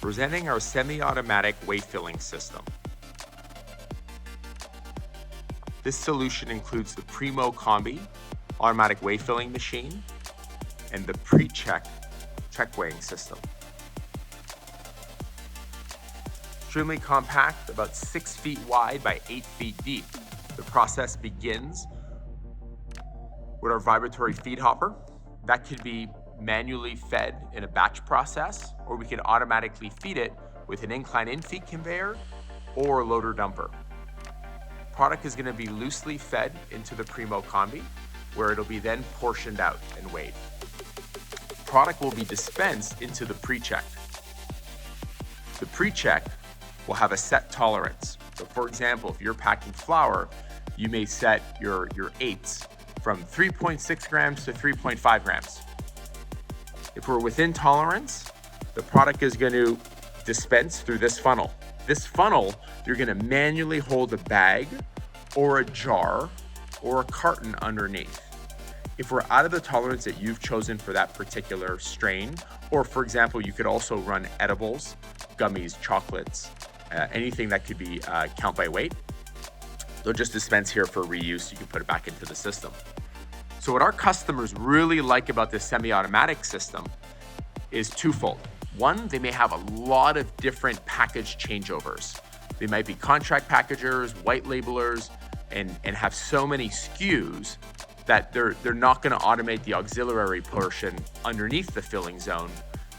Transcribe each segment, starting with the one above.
Presenting our semi-automatic weight filling system. This solution includes the PrimoCombi automatic weight filling machine and the PreCheQ check weighing system. Extremely compact, about 6 feet wide by 8 feet deep. The process begins with our vibratory feed hopper. That could be manually fed in a batch process, or we can automatically feed it with an incline in-feed conveyor or a loader dumper. Product is going to be loosely fed into the PrimoCombi, where it'll be then portioned out and weighed. Product will be dispensed into the PreCheQ. The PreCheQ will have a set tolerance. So for example, if you're packing flour, you may set your eighths from 3.6 grams to 3.5 grams. If we're within tolerance, the product is going to dispense through this funnel. This funnel, you're going to manually hold a bag or a jar or a carton underneath. If we're out of the tolerance that you've chosen for that particular strain, or for example, you could also run edibles, gummies, chocolates, anything that could be count by weight, they'll just dispense here for reuse. You can put it back into the system. So what our customers really like about this semi-automatic system is twofold. One, they may have a lot of different package changeovers. They might be contract packagers, white labelers, and have so many SKUs that they're not going to automate the auxiliary portion underneath the filling zone,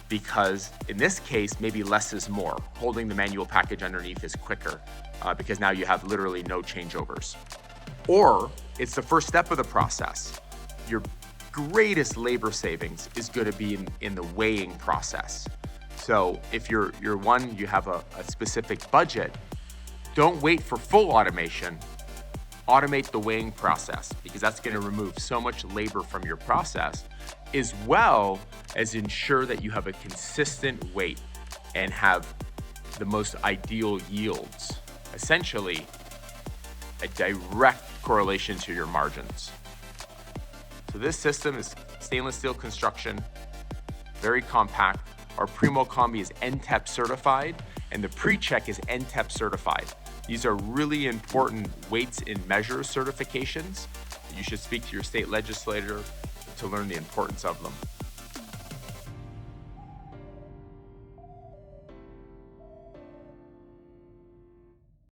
because in this case, maybe less is more. Holding the manual package underneath is quicker because now you have literally no changeovers. Or it's the first step of the process. Your greatest labor savings is going to be in the weighing process. So if you have a specific budget, don't wait for full automation. Automate the weighing process, because that's going to remove so much labor from your process, as well as ensure that you have a consistent weight and have the most ideal yields. Essentially, a direct correlation to your margins. So this system is stainless steel construction, very compact. Our PrimoCombi is NTEP certified, and the PreCheQ is NTEP certified. These are really important weights and measures certifications. You should speak to your state legislator to learn the importance of them.